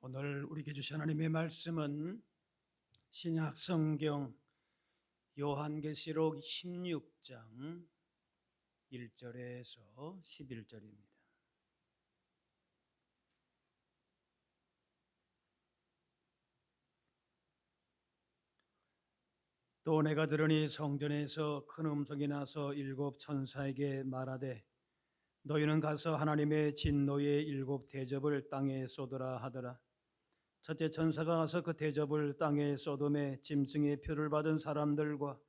오늘 우리에게 주신 하나님의 말씀은 신약 성경 요한계시록 16장 1절에서 11절입니다. 또 내가 들으니 성전에서 큰 음성이 나서 일곱 천사에게 말하되 너희는 가서 하나님의 진노의 일곱 대접을 땅에 쏟으라 하더라. 첫째 천사가 가서 그 대접을 땅에 쏟음에 짐승의 표를 받은 사람들과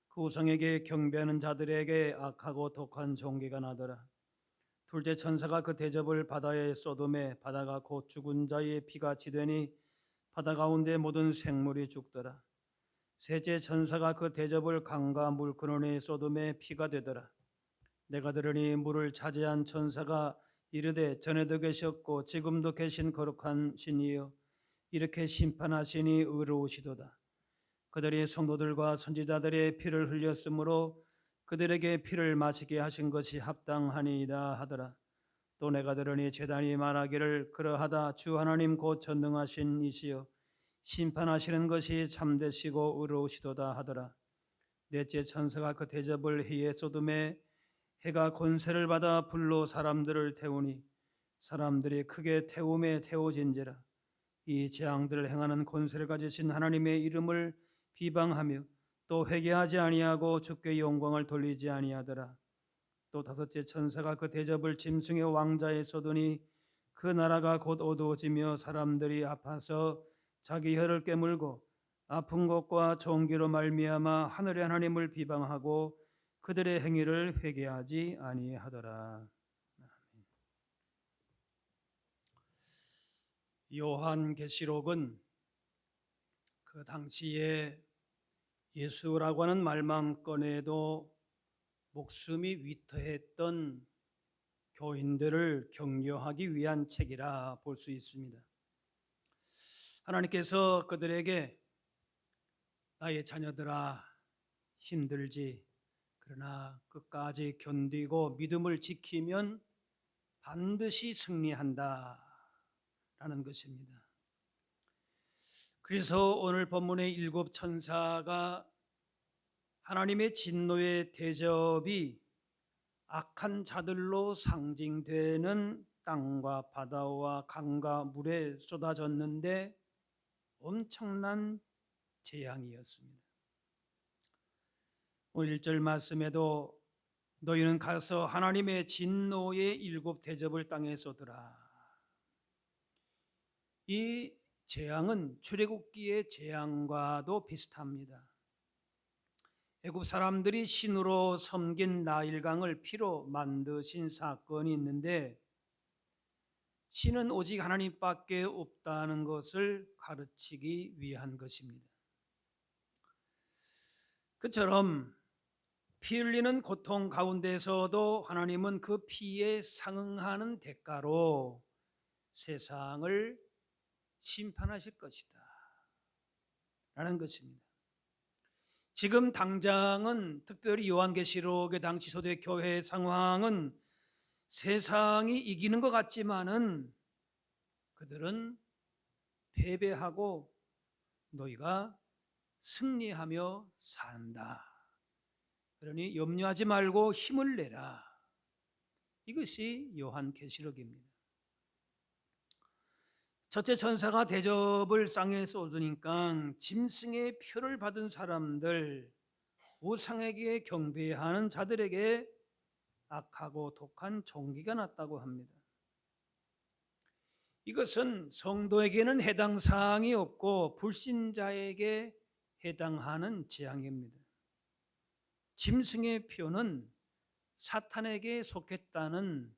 그 우상에게 경배하는 자들에게 악하고 독한 종기가 나더라. 둘째 천사가 그 대접을 바다에 쏟음에 바다가 곧 죽은 자의 피같이 되니 바다 가운데 모든 생물이 죽더라. 셋째 천사가 그 대접을 강과 물 근원에 쏟음에 피가 되더라. 내가 들으니 물을 차지한 천사가 이르되 전에도 계셨고 지금도 계신 거룩한 신이여 이렇게 심판하시니 의로우시도다. 그들이 성도들과 선지자들의 피를 흘렸으므로 그들에게 피를 마시게 하신 것이 합당하니이다 하더라. 또 내가 들으니 제단이 말하기를 그러하다 주 하나님 곧 전능하신 이시여 심판하시는 것이 참되시고 의로우시도다 하더라. 넷째 천사가 그 대접을 해에 쏟음에 해가 권세를 받아 불로 사람들을 태우니 사람들이 크게 태움에 태워진지라. 이 재앙들을 행하는 권세를 가지신 하나님의 이름을 비방하며 또 회개하지 아니하고 주께 영광을 돌리지 아니하더라. 또 다섯째 천사가 그 대접을 짐승의 왕자에 쏟으니 그 나라가 곧 어두워지며 사람들이 아파서 자기 혀를 깨물고 아픈 것과 종기로 말미암아 하늘의 하나님을 비방하고 그들의 행위를 회개하지 아니하더라. 요한계시록은 그 당시에 예수라고 하는 말만 꺼내도 목숨이 위태했던 교인들을 격려하기 위한 책이라 볼 수 있습니다. 하나님께서 그들에게 나의 자녀들아 힘들지 그러나 끝까지 견디고 믿음을 지키면 반드시 승리한다 라는 것입니다. 그래서 오늘 본문의 일곱 천사가 하나님의 진노의 대접이 악한 자들로 상징되는 땅과 바다와 강과 물에 쏟아졌는데 엄청난 재앙이었습니다. 오늘 1절 말씀에도 너희는 가서 하나님의 진노의 일곱 대접을 땅에 쏟으라. 이 재앙은 출애굽기의 재앙과도 비슷합니다. 애굽 사람들이 신으로 섬긴 나일강을 피로 만드신 사건이 있는데 신은 오직 하나님밖에 없다는 것을 가르치기 위한 것입니다. 그처럼 피 흘리는 고통 가운데서도 하나님은 그 피에 상응하는 대가로 세상을 심판하실 것이다 라는 것입니다. 지금 당장은 특별히 요한계시록의 당시 초대교회의 상황은 세상이 이기는 것 같지만은 그들은 패배하고 너희가 승리하며 산다. 그러니 염려하지 말고 힘을 내라. 이것이 요한계시록입니다. 첫째 천사가 대접을 땅에 쏟으니까 짐승의 표를 받은 사람들, 우상에게 경배하는 자들에게 악하고 독한 종기가 났다고 합니다. 이것은 성도에게는 해당 사항이 없고 불신자에게 해당하는 재앙입니다. 짐승의 표는 사탄에게 속했다는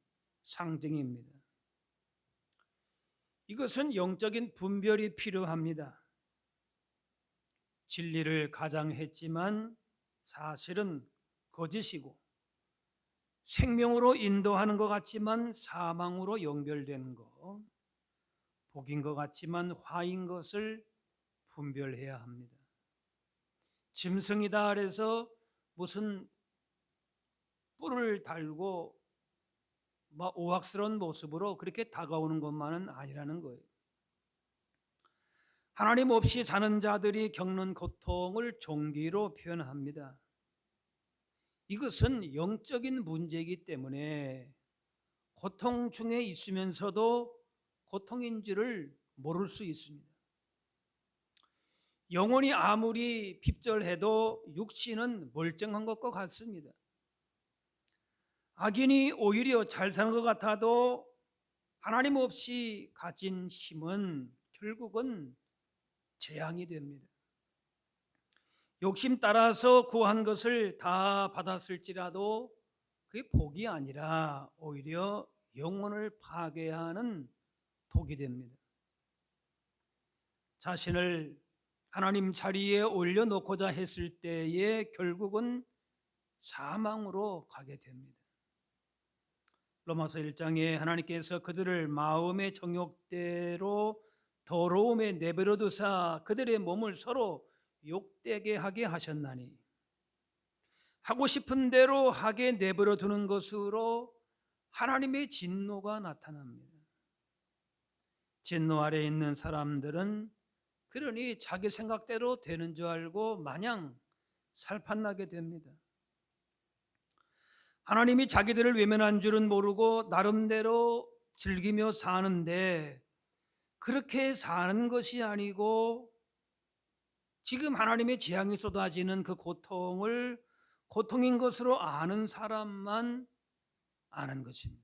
상징입니다. 이것은 영적인 분별이 필요합니다. 진리를 가장했지만 사실은 거짓이고 생명으로 인도하는 것 같지만 사망으로 연결되는 것, 복인 것 같지만 화인 것을 분별해야 합니다. 짐승이다 그래서 무슨 뿔을 달고 막 오악스러운 모습으로 그렇게 다가오는 것만은 아니라는 거예요. 하나님 없이 사는 자들이 겪는 고통을 종기로 표현합니다. 이것은 영적인 문제이기 때문에 고통 중에 있으면서도 고통인 줄을 모를 수 있습니다. 영혼이 아무리 핍절해도 육신은 멀쩡한 것과 같습니다. 악인이 오히려 잘 사는 것 같아도 하나님 없이 가진 힘은 결국은 재앙이 됩니다. 욕심 따라서 구한 것을 다 받았을지라도 그게 복이 아니라 오히려 영혼을 파괴하는 독이 됩니다. 자신을 하나님 자리에 올려놓고자 했을 때에 결국은 사망으로 가게 됩니다. 로마서 1장에 하나님께서 그들을 마음의 정욕대로 더러움에 내버려 두사 그들의 몸을 서로 욕되게 하게 하셨나니 하고 싶은 대로 하게 내버려 두는 것으로 하나님의 진노가 나타납니다. 진노 아래에 있는 사람들은 그러니 자기 생각대로 되는 줄 알고 마냥 살판나게 됩니다. 하나님이 자기들을 외면한 줄은 모르고 나름대로 즐기며 사는데 그렇게 사는 것이 아니고 지금 하나님의 재앙이 쏟아지는 그 고통을 고통인 것으로 아는 사람만 아는 것입니다.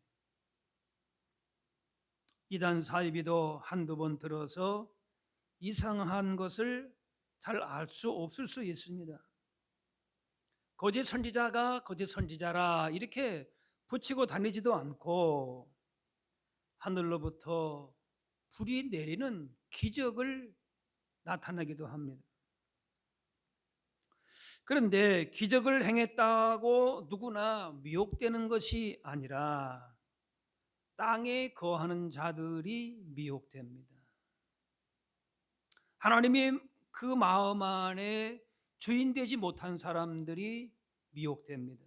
이단 사이비도 한두 번 들어서 이상한 것을 잘 알 수 없을 수 있습니다. 거짓 선지자가 거짓 선지자라 이렇게 붙이고 다니지도 않고 하늘로부터 불이 내리는 기적을 나타내기도 합니다. 그런데 기적을 행했다고 누구나 미혹되는 것이 아니라 땅에 거하는 자들이 미혹됩니다. 하나님이 그 마음 안에 주인 되지 못한 사람들이 미혹됩니다.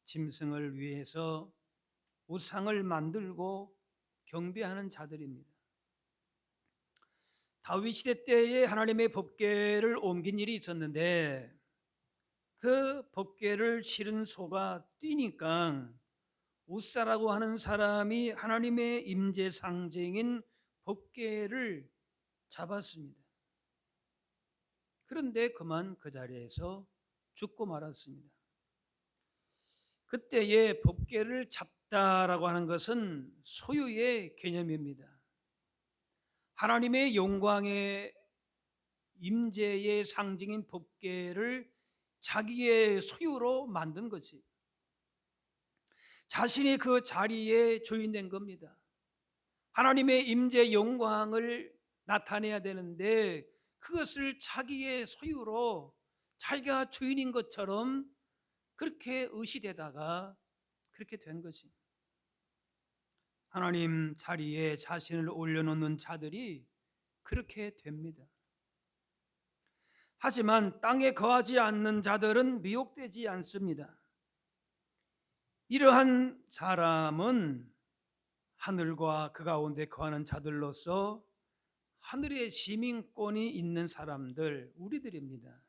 짐승을 위해서 우상을 만들고 경배하는 자들입니다. 다윗 시대 때에 하나님의 법궤를 옮긴 일이 있었는데 그 법궤를 실은 소가 뛰니까 우사라고 하는 사람이 하나님의 임재 상징인 법궤를 잡았습니다. 그런데 그만 그 자리에서 죽고 말았습니다. 그때의 법궤를 잡다라고 하는 것은 소유의 개념입니다. 하나님의 영광의 임재의 상징인 법궤를 자기의 소유로 만든 것이 자신이 그 자리에 주인된 겁니다. 하나님의 임재 영광을 나타내야 되는데 그것을 자기의 소유로 자기가 주인인 것처럼 그렇게 의시되다가 그렇게 된 것입니다. 하나님 자리에 자신을 올려놓는 자들이 그렇게 됩니다. 하지만 땅에 거하지 않는 자들은 미혹되지 않습니다. 이러한 사람은 하늘과 그 가운데 거하는 자들로서 하늘의 시민권이 있는 사람들, 우리들입니다.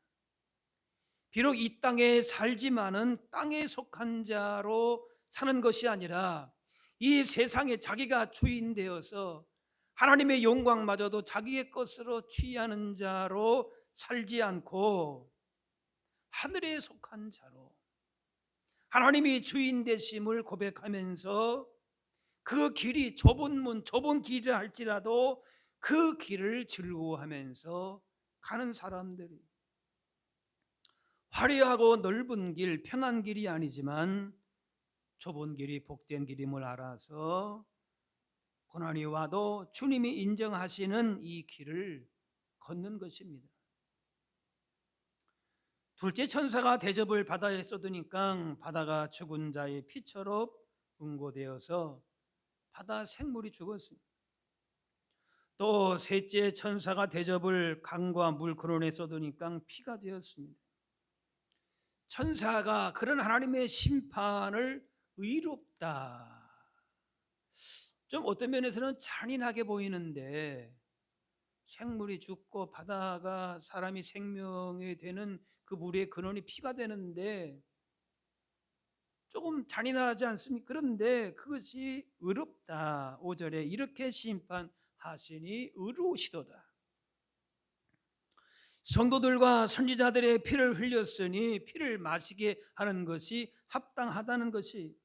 비록 이 땅에 살지만은 땅에 속한 자로 사는 것이 아니라 이 세상에 자기가 주인 되어서 하나님의 영광마저도 자기의 것으로 취하는 자로 살지 않고 하늘에 속한 자로 하나님이 주인 되심을 고백하면서 그 길이 좁은 길이라 할지라도 그 길을 즐거워하면서 가는 사람들이 화려하고 넓은 길, 편한 길이 아니지만 좁은 길이 복된 길임을 알아서 고난이 와도 주님이 인정하시는 이 길을 걷는 것입니다. 둘째 천사가 대접을 바다에 쏟으니까 바다가 죽은 자의 피처럼 응고되어서 바다 생물이 죽었습니다. 또 셋째 천사가 대접을 강과 물 근원에 쏟으니까 피가 되었습니다. 천사가 그런 하나님의 심판을 의롭다, 좀 어떤 면에서는 잔인하게 보이는데 생물이 죽고 바다가 사람이 생명이 되는 그 물의 근원이 피가 되는데 조금 잔인하지 않습니까? 그런데 그것이 의롭다. 5절에 이렇게 심판하시니 의로우시도다. 성도들과 선지자들의 피를 흘렸으니 피를 마시게 하는 것이 합당하다는 것이,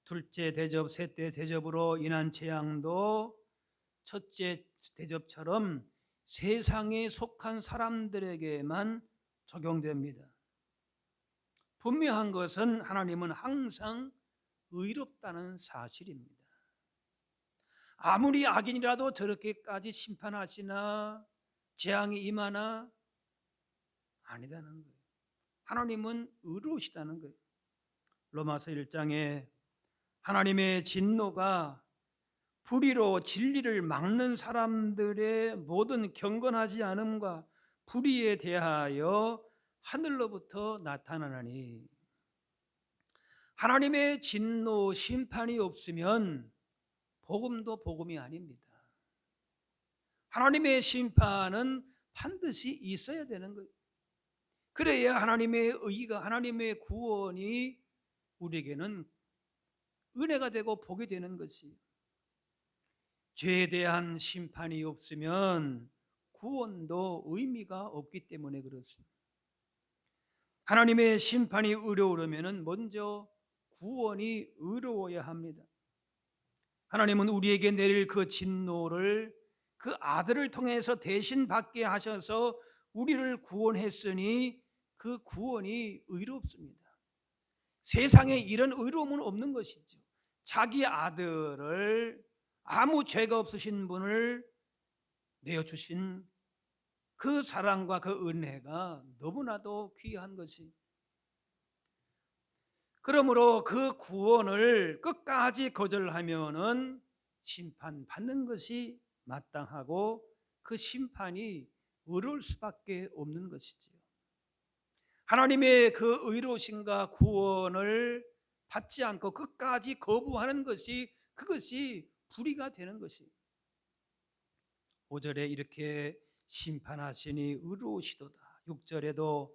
둘째 대접, 셋째 대접으로 인한 재앙도 첫째 대접처럼 세상에 속한 사람들에게만 적용됩니다. 분명한 것은 하나님은 항상 의롭다는 사실입니다. 아무리 악인이라도 저렇게까지 심판하시나 재앙이 임하나 아니다는 거예요. 하나님은 의로우시다는 거예요. 로마서 1장에 하나님의 진노가 불의로 진리를 막는 사람들의 모든 경건하지 않음과 불의에 대하여 하늘로부터 나타나나니, 하나님의 진노 심판이 없으면 복음도 복음이 아닙니다. 하나님의 심판은 반드시 있어야 되는 거예요. 그래야 하나님의 의가, 하나님의 구원이 우리에게는 은혜가 되고 복이 되는 것이, 죄에 대한 심판이 없으면 구원도 의미가 없기 때문에 그렇습니다. 하나님의 심판이 의로우려면 먼저 구원이 의로워야 합니다. 하나님은 우리에게 내릴 그 진노를 그 아들을 통해서 대신 받게 하셔서 우리를 구원했으니 그 구원이 의롭습니다. 세상에 이런 의로움은 없는 것이죠. 자기 아들을, 아무 죄가 없으신 분을 내어주신 그 사랑과 그 은혜가 너무나도 귀한 것이, 그러므로 그 구원을 끝까지 거절하면은 심판받는 것이 마땅하고 그 심판이 의로울 수밖에 없는 것이지요. 하나님의 그 의로우심과 구원을 받지 않고 끝까지 거부하는 것이, 그것이 불의가 되는 것이. 5절에 이렇게 심판하시니 의로우시도다. 6절에도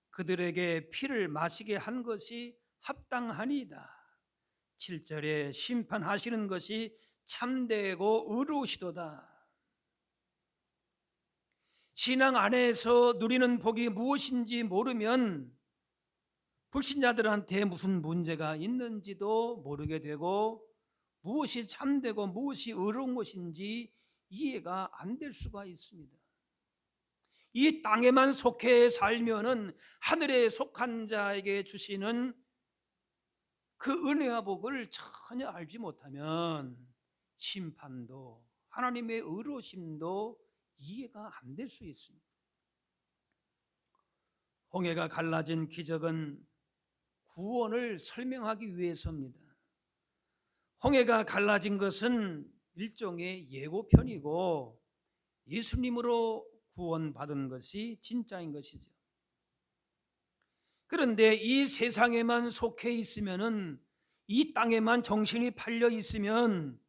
그들에게 피를 마시게 한 것이 합당하니이다. 7절에 심판하시는 것이 참되고 의로우시도다. 신앙 안에서 누리는 복이 무엇인지 모르면 불신자들한테 무슨 문제가 있는지도 모르게 되고, 무엇이 참되고 무엇이 의로운 것인지 이해가 안 될 수가 있습니다. 이 땅에만 속해 살면은 하늘에 속한 자에게 주시는 그 은혜와 복을 전혀 알지 못하면 심판도 하나님의 의로우심도 이해가 안 될 수 있습니다. 홍해가 갈라진 기적은 구원을 설명하기 위해서입니다. 홍해가 갈라진 것은 일종의 예고편이고 예수님으로 구원받은 것이 진짜인 것이죠. 그런데 이 세상에만 속해 있으면은, 이 땅에만 정신이 팔려 있으면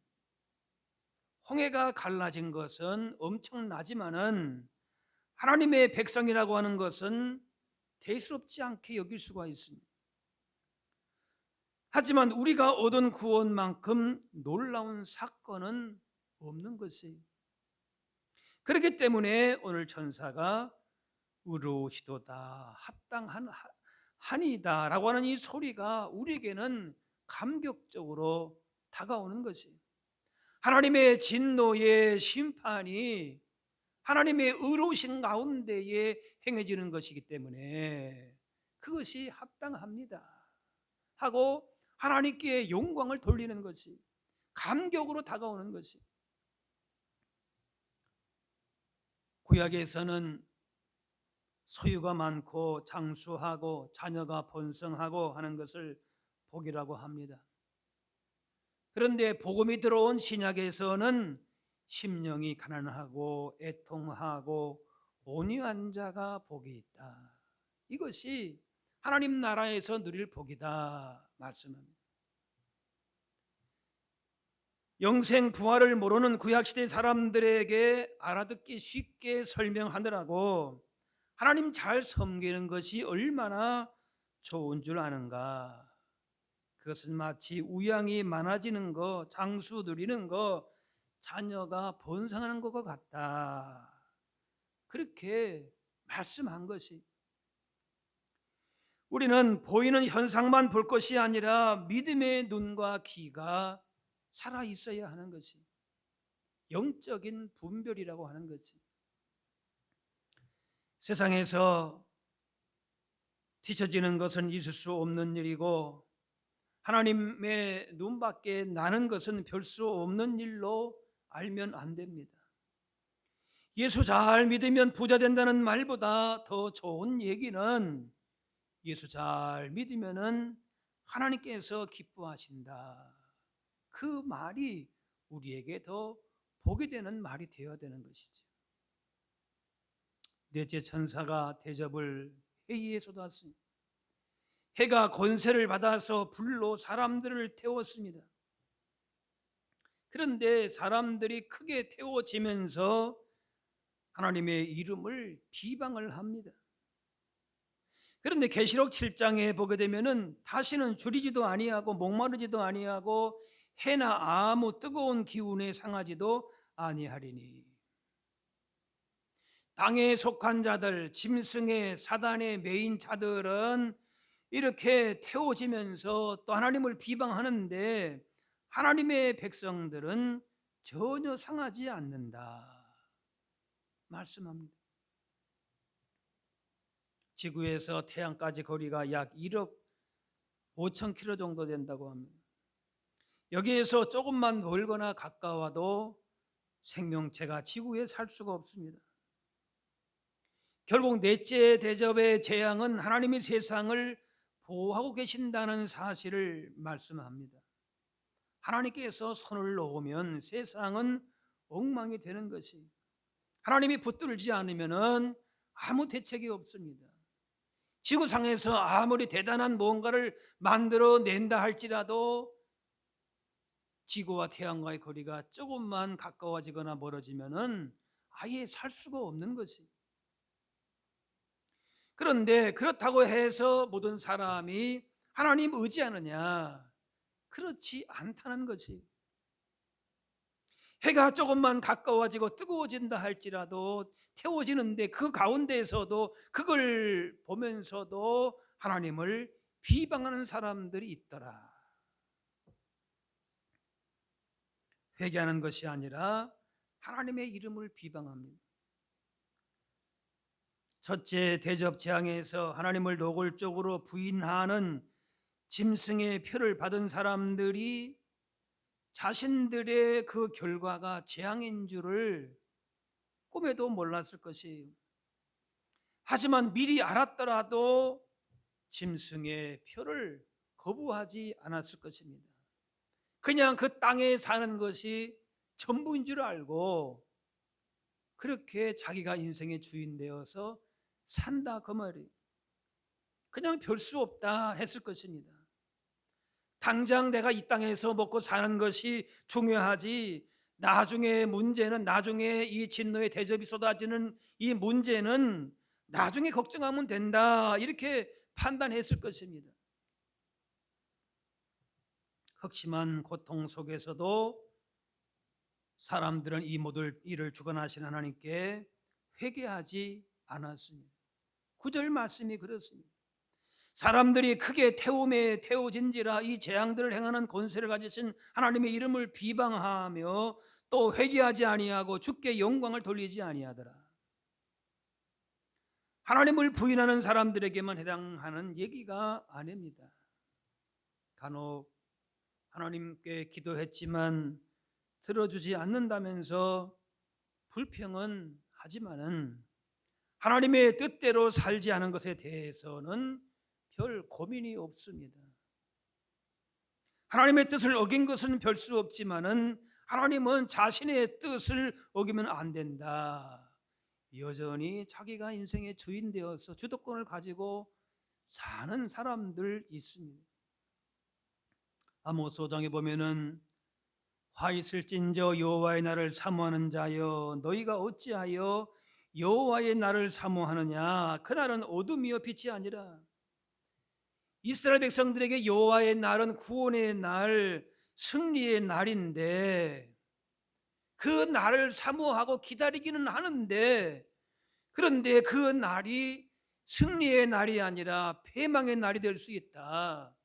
홍해가 갈라진 것은 엄청나지만은 하나님의 백성이라고 하는 것은 대수롭지 않게 여길 수가 있습니다. 하지만 우리가 얻은 구원만큼 놀라운 사건은 없는 것이에요. 그렇기 때문에 오늘 천사가 의로우시도다, 합당하니이다 라고 하는 이 소리가 우리에게는 감격적으로 다가오는 것이에요. 하나님의 진노의 심판이 하나님의 의로우신 가운데에 행해지는 것이기 때문에 그것이 합당합니다 하고 하나님께 영광을 돌리는 것이, 감격으로 다가오는 것이. 구약에서는 소유가 많고 장수하고 자녀가 번성하고 하는 것을 복이라고 합니다. 그런데 복음이 들어온 신약에서는 심령이 가난하고 애통하고 온유한 자가 복이 있다. 이것이 하나님 나라에서 누릴 복이다 말씀합니다. 영생 부활을 모르는 구약시대 사람들에게 알아듣기 쉽게 설명하느라고 하나님 잘 섬기는 것이 얼마나 좋은 줄 아는가. 그것은 마치 우양이 많아지는 것, 장수 누리는 것, 자녀가 번성하는 것과 같다. 그렇게 말씀한 것이, 우리는 보이는 현상만 볼 것이 아니라 믿음의 눈과 귀가 살아 있어야 하는 것이 영적인 분별이라고 하는 거지. 세상에서 뒤처지는 것은 있을 수 없는 일이고 하나님의 눈밖에 나는 것은 별 수 없는 일로 알면 안 됩니다. 예수 잘 믿으면 부자 된다는 말보다 더 좋은 얘기는 예수 잘 믿으면은 하나님께서 기뻐하신다. 그 말이 우리에게 더 복이 되는 말이 되어야 되는 것이죠. 넷째 천사가 대접을 해에 쏟았으니 해가 권세를 받아서 불로 사람들을 태웠습니다. 그런데 사람들이 크게 태워지면서 하나님의 이름을 비방을 합니다. 그런데 계시록 7장에 보게 되면은 다시는 줄이지도 아니하고 목마르지도 아니하고 해나 아무 뜨거운 기운에 상하지도 아니하리니, 땅에 속한 자들, 짐승의 사단의 메인 자들은 이렇게 태워지면서 또 하나님을 비방하는데 하나님의 백성들은 전혀 상하지 않는다 말씀합니다. 지구에서 태양까지 거리가 약 1억 5천 킬로 정도 된다고 합니다. 여기에서 조금만 멀거나 가까워도 생명체가 지구에 살 수가 없습니다. 결국 넷째 대접의 재앙은 하나님이 세상을 보호하고 계신다는 사실을 말씀합니다. 하나님께서 손을 놓으면 세상은 엉망이 되는 것이, 하나님이 붙들지 않으면 아무 대책이 없습니다. 지구상에서 아무리 대단한 무언가를 만들어낸다 할지라도 지구와 태양과의 거리가 조금만 가까워지거나 멀어지면은 아예 살 수가 없는 것이. 그런데 그렇다고 해서 모든 사람이 하나님 의지하느냐? 그렇지 않다는 것이. 해가 조금만 가까워지고 뜨거워진다 할지라도 태워지는데 그 가운데에서도 그걸 보면서도 하나님을 비방하는 사람들이 있더라. 회개하는 것이 아니라 하나님의 이름을 비방합니다. 첫째 대접 재앙에서 하나님을 노골적으로 부인하는 짐승의 표를 받은 사람들이 자신들의 그 결과가 재앙인 줄을 꿈에도 몰랐을 것이에요. 하지만 미리 알았더라도 짐승의 표를 거부하지 않았을 것입니다. 그냥 그 땅에 사는 것이 전부인 줄 알고 그렇게 자기가 인생의 주인 되어서 산다 그 말이에요. 그냥 별 수 없다 했을 것입니다. 당장 내가 이 땅에서 먹고 사는 것이 중요하지, 나중에 문제는, 나중에 이 진노의 대접이 쏟아지는 이 문제는 나중에 걱정하면 된다, 이렇게 판단했을 것입니다. 극심한 고통 속에서도 사람들은 이 모든 일을 주관하신 하나님께 회개하지 않았습니다. 9절 말씀이 그렇습니다. 사람들이 크게 태움에 태워진지라 이 재앙들을 행하는 권세를 가지신 하나님의 이름을 비방하며 또 회개하지 아니하고 주께 영광을 돌리지 아니하더라. 하나님을 부인하는 사람들에게만 해당하는 얘기가 아닙니다. 간혹 하나님께 기도했지만 들어주지 않는다면서 불평은 하지만은 하나님의 뜻대로 살지 않은 것에 대해서는 별 고민이 없습니다. 하나님의 뜻을 어긴 것은 별 수 없지만은 하나님은 자신의 뜻을 어기면 안 된다. 여전히 자기가 인생의 주인 되어서 주도권을 가지고 사는 사람들 있습니다. 아모스 5장에 보면은 화 있을진저 여호와의 날을 사모하는 자여, 너희가 어찌하여 여호와의 날을 사모하느냐? 그날은 어둠이요 빛이 아니라. 이스라엘 백성들에게 여호와의 날은 구원의 날, 승리의 날인데 그 날을 사모하고 기다리기는 하는데, 그런데 그 날이 승리의 날이 아니라 패망의 날이 될 수 있다.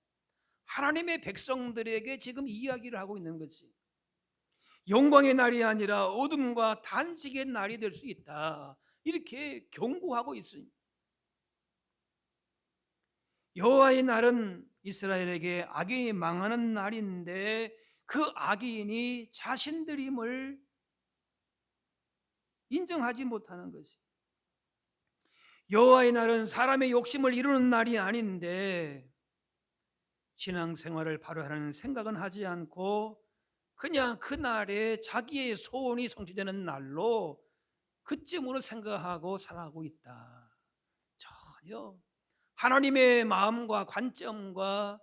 하나님의 백성들에게 지금 이야기를 하고 있는 거지. 영광의 날이 아니라 어둠과 단식의 날이 될 수 있다. 이렇게 경고하고 있습니다. 여호와의 날은 이스라엘에게 악인이 망하는 날인데 그 악인이 자신들임을 인정하지 못하는 것이. 여호와의 날은 사람의 욕심을 이루는 날이 아닌데 신앙생활을 바로 하는 생각은 하지 않고 그냥 그날에 자기의 소원이 성취되는 날로 그쯤으로 생각하고 살아가고 있다. 전혀 하나님의 마음과 관점과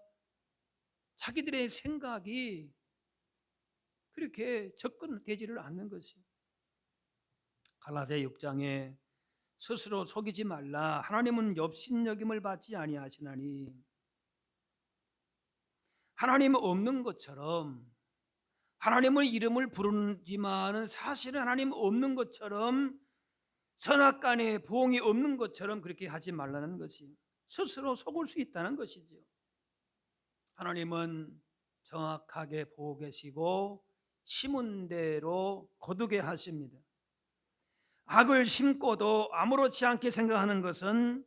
자기들의 생각이 그렇게 접근되지를 않는 것이. 갈라디아 6장에 스스로 속이지 말라. 하나님은 업신여김을 받지 아니하시나니. 하나님 없는 것처럼, 하나님의 이름을 부르지만은 사실은 하나님 없는 것처럼, 선악간에 보응이 없는 것처럼 그렇게 하지 말라는 것이, 스스로 속을 수 있다는 것이죠. 하나님은 정확하게 보고 계시고 심은 대로 거두게 하십니다. 악을 심고도 아무렇지 않게 생각하는 것은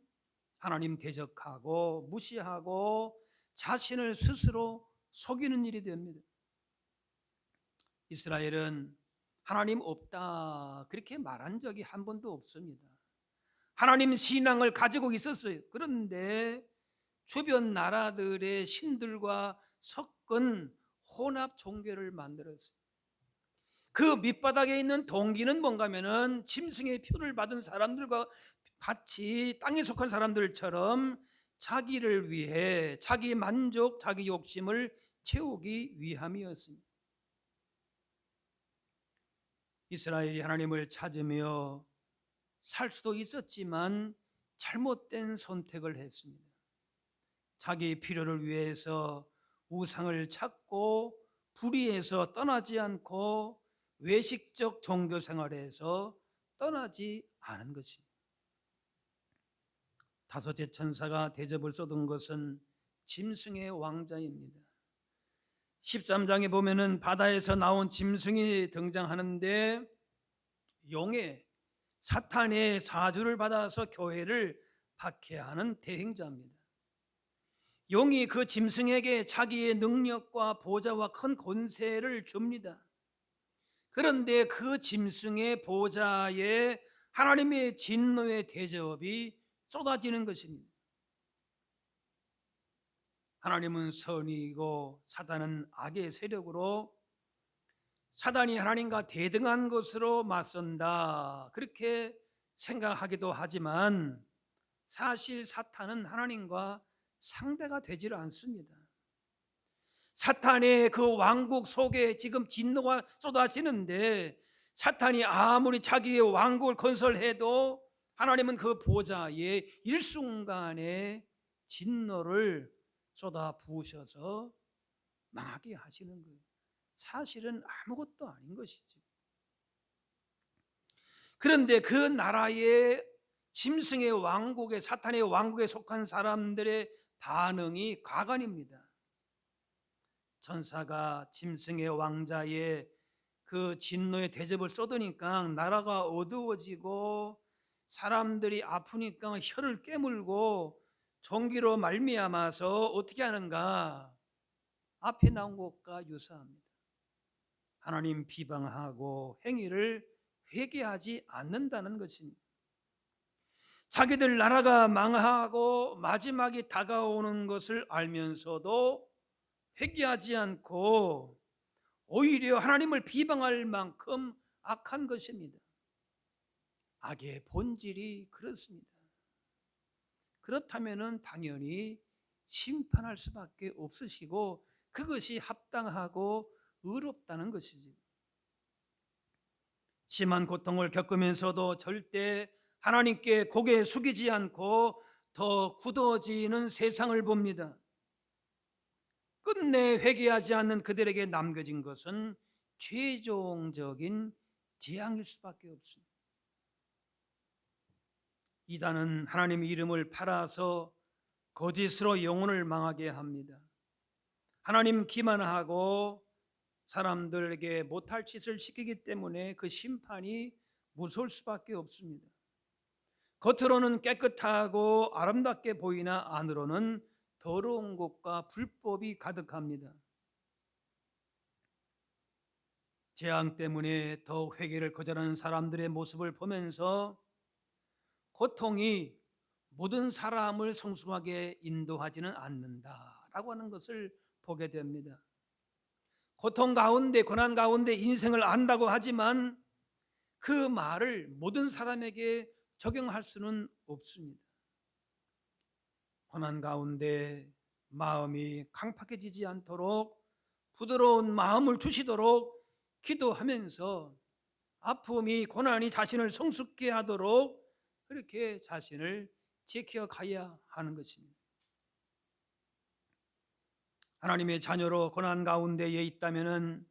하나님 대적하고 무시하고 자신을 스스로 속이는 일이 됩니다. 이스라엘은 하나님 없다 그렇게 말한 적이 한 번도 없습니다. 하나님 신앙을 가지고 있었어요. 그런데 주변 나라들의 신들과 섞은 혼합 종교를 만들었어요. 그 밑바닥에 있는 동기는 뭔가 하면은 짐승의 표를 받은 사람들과 같이 땅에 속한 사람들처럼 자기를 위해 자기 만족, 자기 욕심을 채우기 위함이었습니다. 이스라엘이 하나님을 찾으며 살 수도 있었지만 잘못된 선택을 했습니다. 자기 필요를 위해서 우상을 찾고 불의에서 떠나지 않고 외식적 종교 생활에서 떠나지 않은 것입니다. 다섯째 천사가 대접을 쏟은 것은 짐승의 왕자입니다. 13장에 보면은 바다에서 나온 짐승이 등장하는데 용의 사탄의 사주를 받아서 교회를 박해하는 대행자입니다. 용이 그 짐승에게 자기의 능력과 보좌와 큰 권세를 줍니다. 그런데 그 짐승의 보좌에 하나님의 진노의 대접이 쏟아지는 것입니다. 하나님은 선이고 사단은 악의 세력으로 사단이 하나님과 대등한 것으로 맞선다 그렇게 생각하기도 하지만 사실 사탄은 하나님과 상대가 되지를 않습니다. 사탄의 그 왕국 속에 지금 진노가 쏟아지는데 사탄이 아무리 자기의 왕국을 건설해도 하나님은 그 보좌에 일순간에 진노를 쏟아 부으셔서 망하게 하시는 거예요. 사실은 아무것도 아닌 것이죠. 그런데 그 나라의 짐승의 왕국에 사탄의 왕국에 속한 사람들의 반응이 가관입니다. 천사가 짐승의 왕자의 그 진노의 대접을 쏟으니까 나라가 어두워지고 사람들이 아프니까 혀를 깨물고 종기로 말미암아서 어떻게 하는가? 앞에 나온 것과 유사합니다. 하나님 비방하고 행위를 회개하지 않는다는 것입니다. 자기들 나라가 망하고 마지막이 다가오는 것을 알면서도 회개하지 않고 오히려 하나님을 비방할 만큼 악한 것입니다. 악의 본질이 그렇습니다. 그렇다면 당연히 심판할 수밖에 없으시고 그것이 합당하고 의롭다는 것이지. 심한 고통을 겪으면서도 절대 하나님께 고개 숙이지 않고 더 굳어지는 세상을 봅니다. 끝내 회개하지 않는 그들에게 남겨진 것은 최종적인 재앙일 수밖에 없습니다. 이단은 하나님의 이름을 팔아서 거짓으로 영혼을 망하게 합니다. 하나님 기만하고 사람들에게 못할 짓을 시키기 때문에 그 심판이 무서울 수밖에 없습니다. 겉으로는 깨끗하고 아름답게 보이나 안으로는 더러운 것과 불법이 가득합니다. 재앙 때문에 더 회개를 거절하는 사람들의 모습을 보면서 고통이 모든 사람을 성숙하게 인도하지는 않는다라고 하는 것을 보게 됩니다. 고통 가운데, 고난 가운데 인생을 안다고 하지만 그 말을 모든 사람에게 적용할 수는 없습니다. 고난 가운데 마음이 강팍해지지 않도록 부드러운 마음을 주시도록 기도하면서 아픔이, 고난이 자신을 성숙케 하도록 그렇게 자신을 지켜가야 하는 것입니다. 하나님의 자녀로 고난 가운데에 있다면은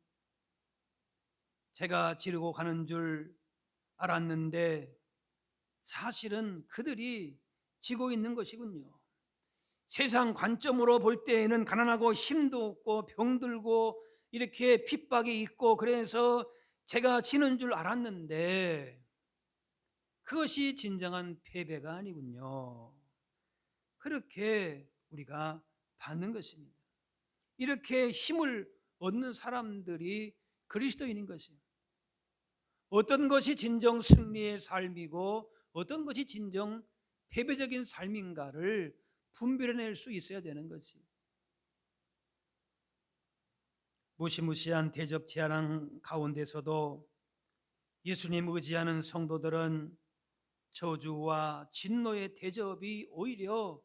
제가 지르고 가는 줄 알았는데 사실은 그들이 지고 있는 것이군요. 세상 관점으로 볼 때에는 가난하고 힘도 없고 병들고 이렇게 핍박이 있고 그래서 제가 지는 줄 알았는데 그것이 진정한 패배가 아니군요. 그렇게 우리가 받는 것입니다. 이렇게 힘을 얻는 사람들이 그리스도인인 것이에요. 어떤 것이 진정 승리의 삶이고 어떤 것이 진정 패배적인 삶인가를 분별해낼 수 있어야 되는 것이. 무시무시한 대접 재앙 가운데서도 예수님 의지하는 성도들은 저주와 진노의 대접이 오히려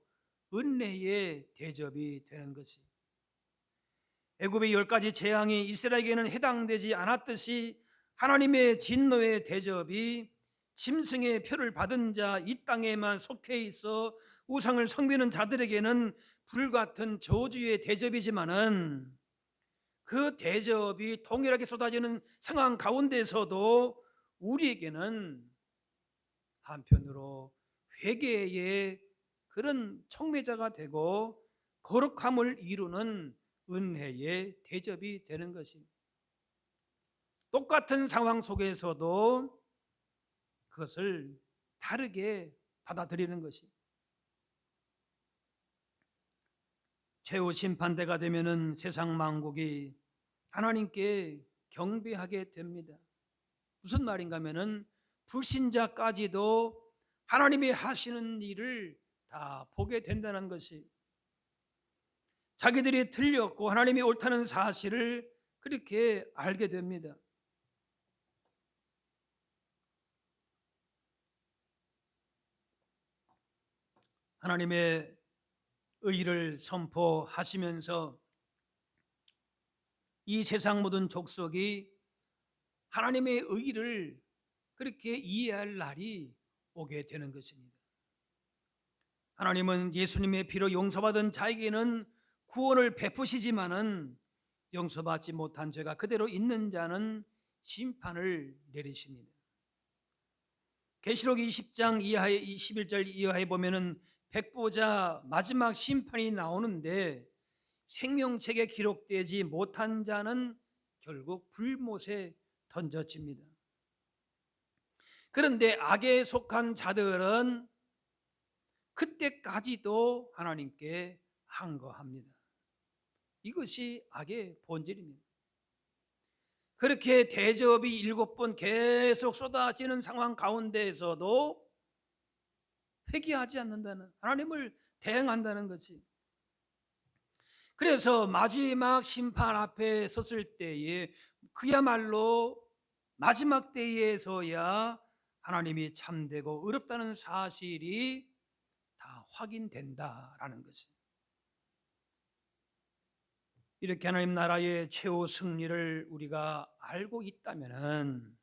은혜의 대접이 되는 것이. 애굽의 10가지 재앙이 이스라엘에게는 해당되지 않았듯이 하나님의 진노의 대접이 짐승의 표를 받은 자, 이 땅에만 속해 있어 우상을 섬기는 자들에게는 불같은 저주의 대접이지만은 그 대접이 동일하게 쏟아지는 상황 가운데서도 우리에게는 한편으로 회개의 그런 촉매자가 되고 거룩함을 이루는 은혜의 대접이 되는 것입니다. 똑같은 상황 속에서도 그것을 다르게 받아들이는 것이. 최후 심판대가 되면은 세상 만국이 하나님께 경배하게 됩니다. 무슨 말인가 하면은 불신자까지도 하나님이 하시는 일을 다 보게 된다는 것이, 자기들이 틀렸고 하나님이 옳다는 사실을 그렇게 알게 됩니다. 하나님의 의를 선포하시면서 이 세상 모든 족속이 하나님의 의를 그렇게 이해할 날이 오게 되는 것입니다. 하나님은 예수님의 피로 용서받은 자에게는 구원을 베푸시지만은 용서받지 못한 죄가 그대로 있는 자는 심판을 내리십니다. 계시록 20장 이하에 21절 이하에 보면은 백보자 마지막 심판이 나오는데 생명책에 기록되지 못한 자는 결국 불못에 던져집니다. 그런데 악에 속한 자들은 그때까지도 하나님께 항거합니다. 이것이 악의 본질입니다. 그렇게 대접이 7번 계속 쏟아지는 상황 가운데에서도 회개하지 않는다는, 하나님을 대항한다는 것이. 그래서 마지막 심판 앞에 섰을 때에 그야말로 마지막 때에서야 하나님이 참되고 의롭다는 사실이 다 확인된다라는 것이. 이렇게 하나님 나라의 최후 승리를 우리가 알고 있다면은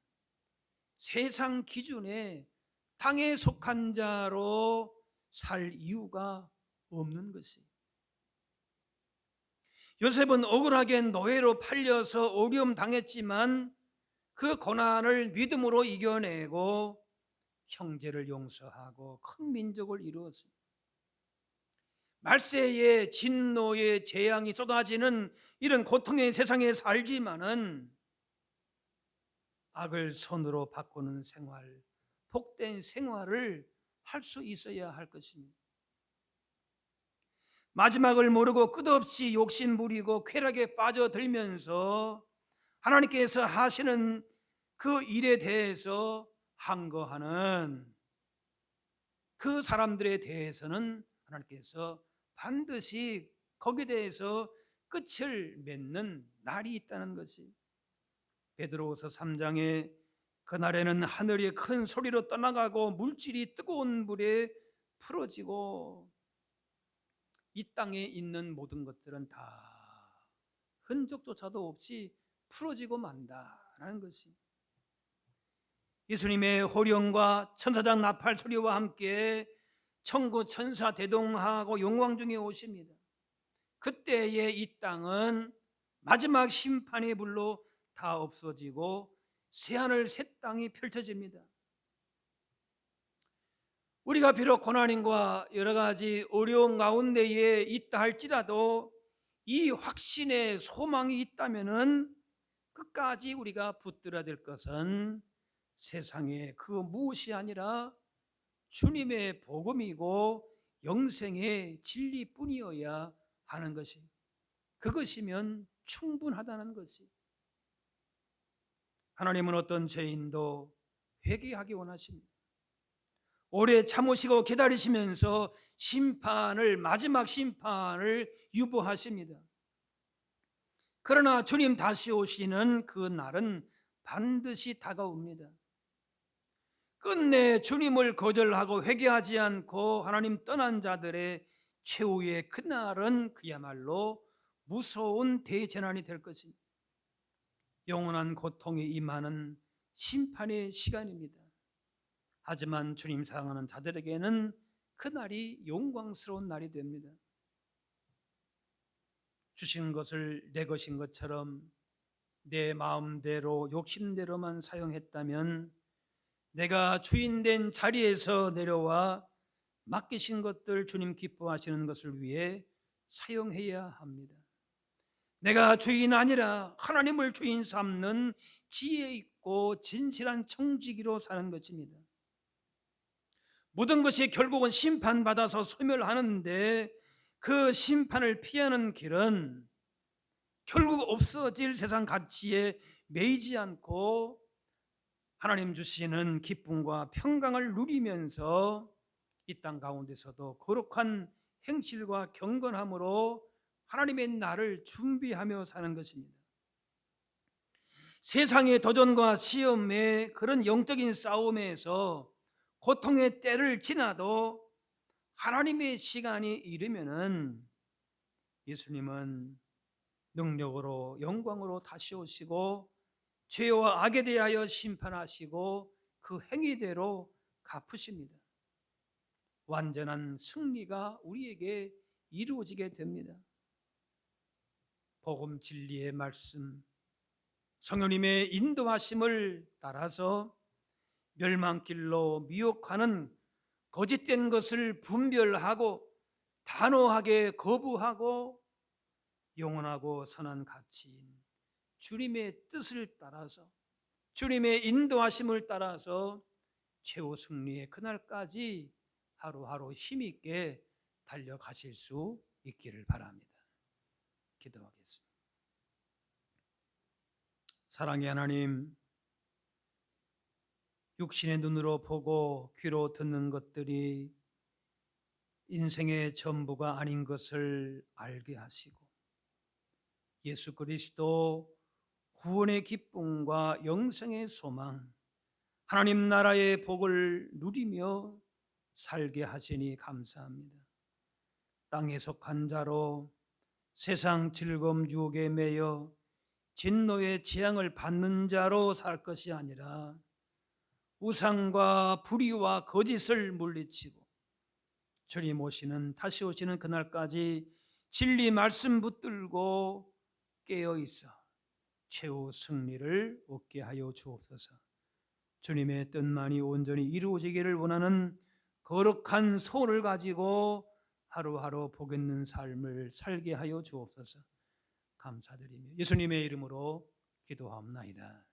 세상 기준에 땅에 속한 자로 살 이유가 없는 것이. 요셉은 억울하게 노예로 팔려서 어려움 당했지만 그 고난을 믿음으로 이겨내고 형제를 용서하고 큰 민족을 이루었습니다. 말세에 진노의 재앙이 쏟아지는 이런 고통의 세상에 살지만은 악을 선으로 바꾸는 생활, 복된 생활을 할 수 있어야 할 것입니다. 마지막을 모르고 끝없이 욕심 부리고 쾌락에 빠져들면서 하나님께서 하시는 그 일에 대해서 항거하는 그 사람들에 대해서는 하나님께서 반드시 거기에 대해서 끝을 맺는 날이 있다는 것이. 베드로후서 3장에 그날에는 하늘이 큰 소리로 떠나가고 물질이 뜨거운 불에 풀어지고 이 땅에 있는 모든 것들은 다 흔적조차도 없이 풀어지고 만다라는 것이. 예수님의 호령과 천사장 나팔 소리와 함께 천구 천사 대동하고 영광 중에 오십니다. 그때에 이 땅은 마지막 심판의 불로 다 없어지고 새하늘 새 땅이 펼쳐집니다. 우리가 비록 고난과 여러 가지 어려움 가운데에 있다 할지라도 이 확신의 소망이 있다면은 끝까지 우리가 붙들어야 될 것은 세상의 그 무엇이 아니라 주님의 복음이고 영생의 진리뿐이어야 하는 것이. 그것이면 충분하다는 것이. 하나님은 어떤 죄인도 회개하기 원하십니다. 오래 참으시고 기다리시면서 마지막 심판을 유보하십니다. 그러나 주님 다시 오시는 그 날은 반드시 다가옵니다. 끝내 주님을 거절하고 회개하지 않고 하나님 떠난 자들의 최후의 그날은 그야말로 무서운 대재난이 될 것입니다. 영원한 고통에 임하는 심판의 시간입니다. 하지만 주님 사랑하는 자들에게는 그날이 영광스러운 날이 됩니다. 주신 것을 내 것인 것처럼 내 마음대로 욕심대로만 사용했다면 내가 주인된 자리에서 내려와 맡기신 것들 주님 기뻐하시는 것을 위해 사용해야 합니다. 내가 주인 아니라 하나님을 주인 삼는 지혜 있고 진실한 청지기로 사는 것입니다. 모든 것이 결국은 심판받아서 소멸하는데 그 심판을 피하는 길은 결국 없어질 세상 가치에 매이지 않고 하나님 주시는 기쁨과 평강을 누리면서 이 땅 가운데서도 거룩한 행실과 경건함으로 하나님의 날을 준비하며 사는 것입니다. 세상의 도전과 시험의 그런 영적인 싸움에서 고통의 때를 지나도 하나님의 시간이 이르면은 예수님은 능력으로 영광으로 다시 오시고 죄와 악에 대하여 심판하시고 그 행위대로 갚으십니다. 완전한 승리가 우리에게 이루어지게 됩니다. 복음 진리의 말씀, 성령님의 인도하심을 따라서 멸망길로 미혹하는 거짓된 것을 분별하고 단호하게 거부하고 영원하고 선한 가치인 주님의 뜻을 따라서 주님의 인도하심을 따라서 최후 승리의 그날까지 하루하루 힘있게 달려가실 수 있기를 바랍니다. 기도하겠습니다. 사랑의 하나님, 육신의 눈으로 보고 귀로 듣는 것들이 인생의 전부가 아닌 것을 알게 하시고 예수 그리스도 구원의 기쁨과 영생의 소망, 하나님 나라의 복을 누리며 살게 하시니 감사합니다. 땅에 속한 자로 세상 즐거움 유혹에 매여 진노의 재앙을 받는 자로 살 것이 아니라 우상과 불의와 거짓을 물리치고 주님 오시는 다시 오시는 그날까지 진리 말씀 붙들고 깨어 있어 최후 승리를 얻게 하여 주옵소서. 주님의 뜻만이 온전히 이루어지기를 원하는 거룩한 소를 가지고 하루하루 복 있는 삶을 살게 하여 주옵소서. 감사드리며 예수님의 이름으로 기도합나이다.